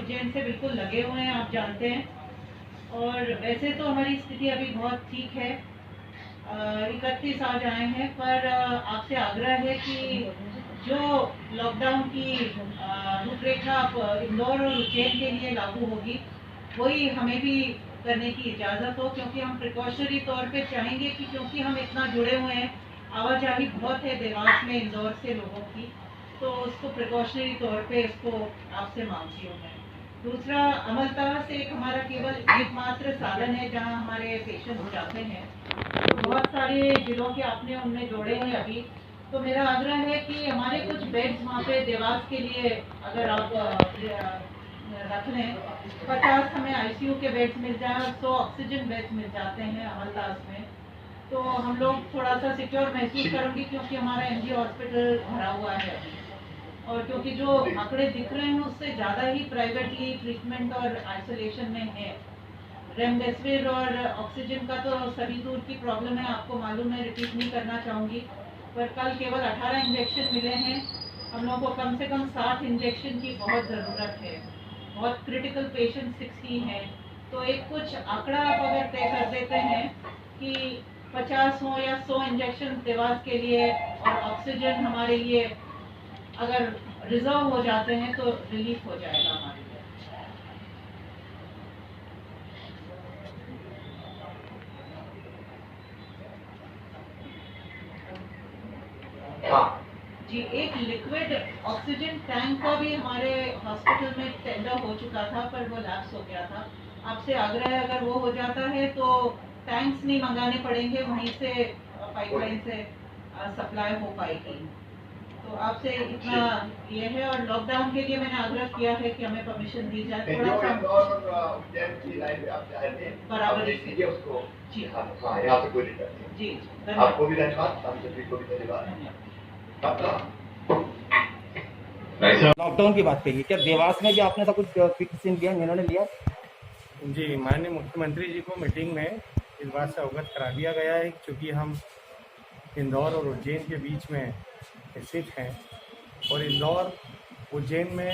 उज्जैन से बिल्कुल लगे हुए हैं, आप जानते हैं। और वैसे तो हमारी स्थिति अभी बहुत ठीक है, 31 आज आए हैं, पर आपसे आग्रह है कि जो लॉकडाउन की रूपरेखा इंदौर और उज्जैन के लिए लागू होगी वही हमें भी करने की इजाज़त हो, क्योंकि हम प्रिकॉशनरी तौर पे चाहेंगे कि क्योंकि हम इतना जुड़े हुए हैं, आवाजाही बहुत है देवास में इंदौर से लोगों की, तो उसको प्रिकॉशनरी तौर पे इसको आपसे मांगती हूँ मैं। दूसरा, अमलतारा से एक हमारा केवल एकमात्र साधन है जहाँ हमारे पेशेंट जाते हैं, तो बहुत सारे जिलों के आपने उनमें जोड़े हैं अभी, तो मेरा आग्रह है कि हमारे कुछ बेड्स वहाँ पे देवास के लिए अगर आप रख लें, 50 हमें आईसीयू के बेड्स मिल जाए और 100 ऑक्सीजन बेड्स मिल जाते हैं अमलतास में, तो हम लोग थोड़ा सा सिक्योर महसूस करेंगे, क्योंकि हमारा एमजी हॉस्पिटल भरा हुआ है अभी, और क्योंकि जो आंकड़े दिख रहे हैं उससे ज़्यादा ही प्राइवेटली ट्रीटमेंट और आइसोलेशन में है। रेमडेसिविर और ऑक्सीजन का तो सभी दूर की प्रॉब्लम है, आपको मालूम है, रिपीट नहीं करना चाहूँगी, पर कल केवल 18 इंजेक्शन मिले हैं। हम लोगों को कम से कम 60 इंजेक्शन की बहुत ज़रूरत है, बहुत क्रिटिकल पेशेंट 60 हैं, तो एक कुछ आंकड़ा आप अगर तय कर देते हैं कि 50 हो या 100 इंजेक्शन देवास के लिए और ऑक्सीजन हमारे लिए अगर रिजर्व हो जाते हैं तो रिलीफ हो जाएगा हमारे लिए। जी, एक लिक्विड ऑक्सीजन टैंक का भी हमारे हॉस्पिटल में टेंडर हो चुका था, पर वो लैप्स हो गया था। आपसे आग्रह है अगर वो हो जाता है तो टैंक्स नहीं मंगाने पड़ेंगे, वहीं से पाइपलाइन से सप्लाई हो पाएगी। तो आपसे इतना ये है, और लॉकडाउन के लिए मैंने आग्रह किया है कि हमें परमिशन दी जाए थोड़ा सा बराबरी से। उसको जी यहाँ से कोई दिक्कत नहीं। जी, आपको भी धन्यवाद, हम सभी को भी धन्यवाद। लॉकडाउन की बात कही, क्या देवास में भी आपने ऐसा कुछ फिक्सिंग लिया, निर्णय लिया? जी, माननीय मुख्यमंत्री जी को मीटिंग में इस बात से अवगत करा दिया गया है, क्योंकि हम इंदौर और उज्जैन के बीच में स्थित हैं और इंदौर उज्जैन में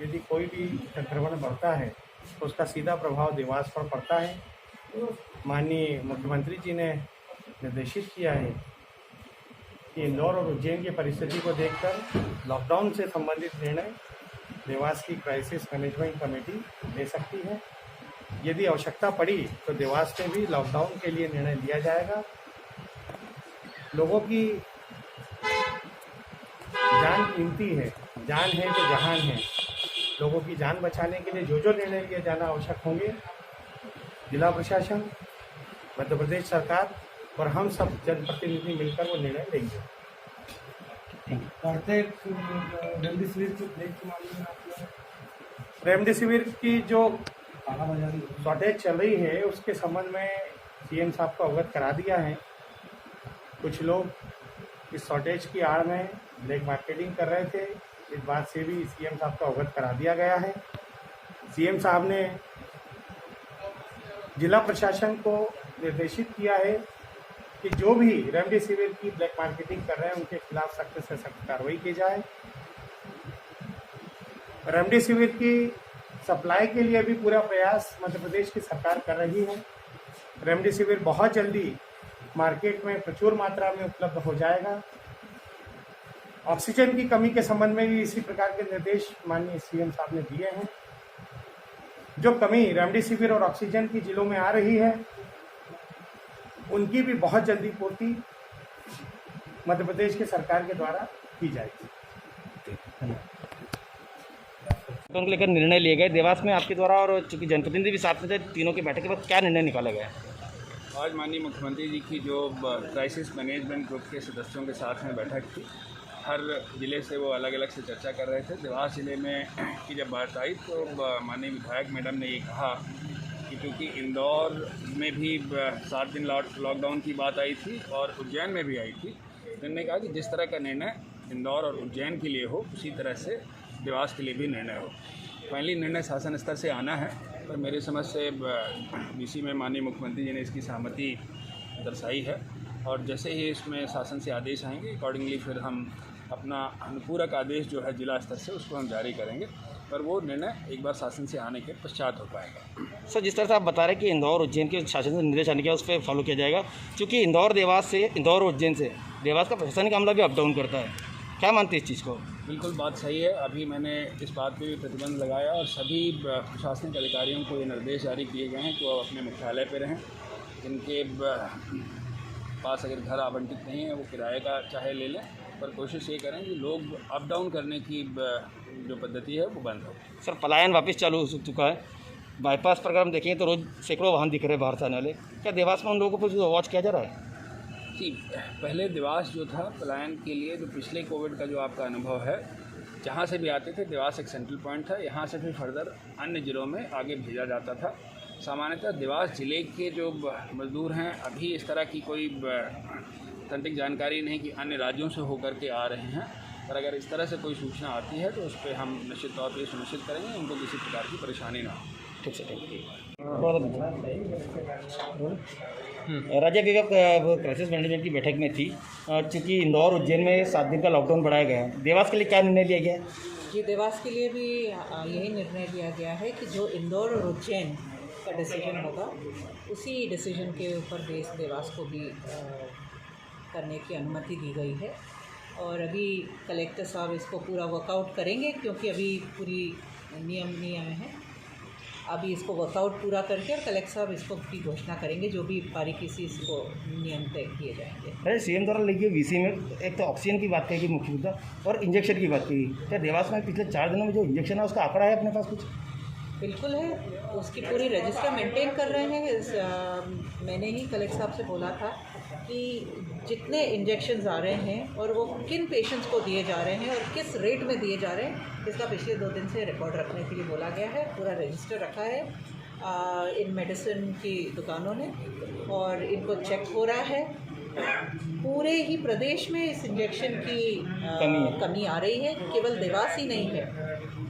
यदि कोई भी संक्रमण बढ़ता है तो उसका सीधा प्रभाव देवास पर पड़ता है। माननीय मुख्यमंत्री जी ने निर्देशित किया है कि इंदौर और उज्जैन की परिस्थिति को देखकर लॉकडाउन से संबंधित निर्णय देवास की क्राइसिस मैनेजमेंट कमेटी ले सकती है। यदि आवश्यकता पड़ी तो देवास में भी लॉकडाउन के लिए निर्णय लिया जाएगा। लोगों की जान कीमती है, जान है तो जहान है। लोगों की जान बचाने के लिए जो जो निर्णय लिए जाना आवश्यक होंगे, जिला प्रशासन, मध्य प्रदेश सरकार और हम सब जनप्रतिनिधि मिलकर वो निर्णय लेंगे। रेमडेसिविर की जो शॉर्टेज चल रही है उसके संबंध में सीएम साहब को अवगत करा दिया है। कुछ लोग इस शॉर्टेज की आड़ में ब्लैक मार्केटिंग कर रहे थे, इस बात से भी सीएम साहब को अवगत करा दिया गया है। सीएम साहब ने जिला प्रशासन को निर्देशित किया है कि जो भी रेमडेसिविर की ब्लैक मार्केटिंग कर रहे हैं उनके खिलाफ सख्त से सख्त कार्रवाई की जाए। रेमडेसिविर की सप्लाई के लिए भी पूरा प्रयास मध्य प्रदेश की सरकार कर रही है। रेमडेसिविर बहुत जल्दी मार्केट में प्रचुर मात्रा में उपलब्ध हो जाएगा। ऑक्सीजन की कमी के संबंध में भी इसी प्रकार के निर्देश माननीय सीएम साहब ने दिए हैं। जो कमी रेमडेसिविर और ऑक्सीजन की जिलों में आ रही है उनकी भी बहुत जल्दी पूर्ति मध्य प्रदेश की सरकार के द्वारा की जाएगी। उनको लेकर निर्णय लिए गए देवास में आपके द्वारा, और चूंकि जनप्रतिनिधि भी साथ में थे, तीनों की बैठक के बाद क्या निर्णय निकाला गया? आज माननीय मुख्यमंत्री जी की जो क्राइसिस मैनेजमेंट ग्रुप के सदस्यों के साथ में बैठक थी, हर ज़िले से वो अलग अलग से चर्चा कर रहे थे। देवास ज़िले में की जब बात आई तो माननीय विधायक मैडम ने ये कहा कि क्योंकि इंदौर में भी 7 दिन लॉकडाउन की बात आई थी और उज्जैन में भी आई थी, तो उन्होंने कहा कि जिस तरह का निर्णय इंदौर और उज्जैन के लिए हो उसी तरह से देवास के लिए भी निर्णय हो। फाइनली निर्णय शासन स्तर से आना है, पर मेरी समझ से बीसी में माननीय मुख्यमंत्री जी ने इसकी सहमति दर्शाई है, और जैसे ही इसमें शासन से आदेश आएंगे अकॉर्डिंगली फिर हम अपना अनुपूरक आदेश जो है जिला स्तर से उसको हम जारी करेंगे। पर वो निर्णय एक बार शासन से आने के पश्चात हो पाएगा। सर, जिस तरह से आप बता रहे हैं कि इंदौर उज्जैन के शासन से निर्देश आने के उस पर फॉलो किया जाएगा, क्योंकि इंदौर उज्जैन से देवास का प्रशासनिक अमला भी अप डाउन करता है, क्या मानते हैं इस चीज़ को? बिल्कुल बात सही है। अभी मैंने इस बात पे भी प्रतिबंध लगाया और सभी प्रशासनिक अधिकारियों को ये निर्देश जारी किए गए हैं कि वो अपने मुख्यालय पे रहें। जिनके पास अगर घर आवंटित नहीं है वो किराए का चाहे ले लें, पर कोशिश ये करें कि लोग अप डाउन करने की जो पद्धति है वो बंद हो। सर, पलायन वापस चालू हो चुका है। बाईपास पर अगर हम देखेंगे तो रोज़ सैकड़ों वाहन दिख रहे हैं बाहर से आने वाले। क्या देवास में उन लोगों को वॉच किया जा रहा है? जी, पहले देवास जो था पलायन के लिए, जो पिछले कोविड का जो आपका अनुभव है, जहाँ से भी आते थे देवास एक सेंट्रल पॉइंट था। यहाँ से फिर फर्दर अन्य ज़िलों में आगे भेजा जाता था। सामान्यतः देवास ज़िले के जो मज़दूर हैं, अभी इस तरह की कोई सटीक जानकारी नहीं कि अन्य राज्यों से होकर के आ रहे हैं, पर अगर इस तरह से कोई सूचना आती है तो उस पर हम निश्चित तौर पर सुनिश्चित करेंगे उनको किसी प्रकार की परेशानी ना हो। ठीक से राज्य विभाग क्राइसिस मैनेजमेंट की बैठक में थी, चूँकि इंदौर उज्जैन में 7 दिन का लॉकडाउन बढ़ाया गया है, देवास के लिए क्या निर्णय लिया गया है? जी, देवास के लिए भी यही निर्णय लिया गया है कि जो इंदौर और उज्जैन का डिसीजन होगा उसी डिसीजन के ऊपर बेस देवास को भी करने की अनुमति दी गई है। और अभी कलेक्टर साहब इसको पूरा वर्कआउट करेंगे, क्योंकि अभी पूरी नियम नहीं आए हैं। अभी इसको वर्कआउट पूरा करके और कलेक्टर साहब इसको की घोषणा करेंगे, जो भी बारीकी से इसको नियम तय किए जाएंगे। अरे सीएम द्वारा लिखी वीसी में एक तो ऑक्सीजन की बात कही मुख्य मुद्दा और इंजेक्शन की बात कही। क्या देवास में पिछले 4 दिनों में जो इंजेक्शन है उसका आंकड़ा है अपने पास कुछ? बिल्कुल है, उसकी पूरी रजिस्टर मेंटेन कर रहे हैं। मैंने ही कलेक्टर साहब से बोला था कि जितने इंजेक्शन्स आ रहे हैं और वो किन पेशेंट्स को दिए जा रहे हैं और किस रेट में दिए जा रहे हैं, इसका पिछले 2 दिन से रिकॉर्ड रखने के लिए बोला गया है। पूरा रजिस्टर रखा है इन मेडिसिन की दुकानों ने और इनको चेक हो रहा है। पूरे ही प्रदेश में इस इंजेक्शन की कमी आ रही है, केवल देवास ही नहीं है,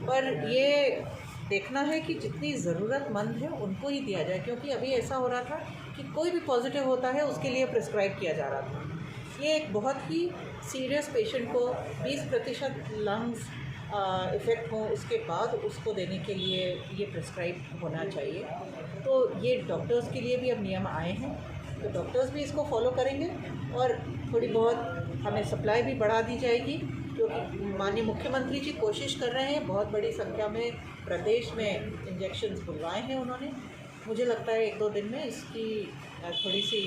पर ये देखना है कि जितनी ज़रूरतमंद है उनको ही दिया जाए। क्योंकि अभी ऐसा हो रहा था कि कोई भी पॉजिटिव होता है उसके लिए प्रिस्क्राइब किया जा रहा था। ये एक बहुत ही सीरियस पेशेंट को 20% लंग्स इफ़ेक्ट हो उसके बाद उसको देने के लिए ये प्रिस्क्राइब होना चाहिए। तो ये डॉक्टर्स के लिए भी अब नियम आए हैं, तो डॉक्टर्स भी इसको फॉलो करेंगे और थोड़ी बहुत हमें सप्लाई भी बढ़ा दी जाएगी, क्योंकि माननीय मुख्यमंत्री जी कोशिश कर रहे हैं। बहुत बड़ी संख्या में प्रदेश में इंजेक्शन्स बुलवाए हैं उन्होंने। मुझे लगता है 1-2 दिन में इसकी थोड़ी सी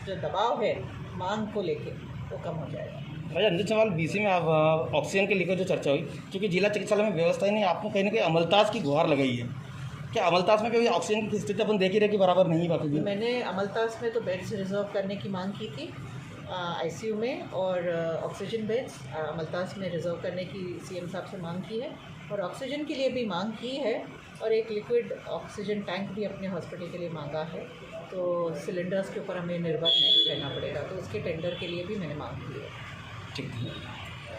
जो दबाव है मांग को लेके वो कम हो जाएगा। राजा अंतिम सवाल, बीसी में आप ऑक्सीजन के लेकर जो चर्चा हुई, क्योंकि जिला चिकित्सालय में व्यवस्था ही नहीं, आपने कहीं ना कहीं अमलतास की गुहार लगाई है। क्या अमलतास में कभी ऑक्सीजन की स्थिति अपन देख ही रहे कि बराबर नहीं बाकी भी? मैंने अमलतास में तो बेड्स रिजर्व करने की मांग की थी आईसीयू में, और ऑक्सीजन बेड्स अमलतास में रिजर्व करने की सीएम साहब से मांग की है और ऑक्सीजन के लिए भी मांग की है और एक लिक्विड ऑक्सीजन टैंक भी अपने हॉस्पिटल के लिए मांगा है। तो सिलेंडर्स के ऊपर हमें निर्भर नहीं रहना पड़ेगा, तो उसके टेंडर के लिए भी मैंने मांग की है। ठीक है।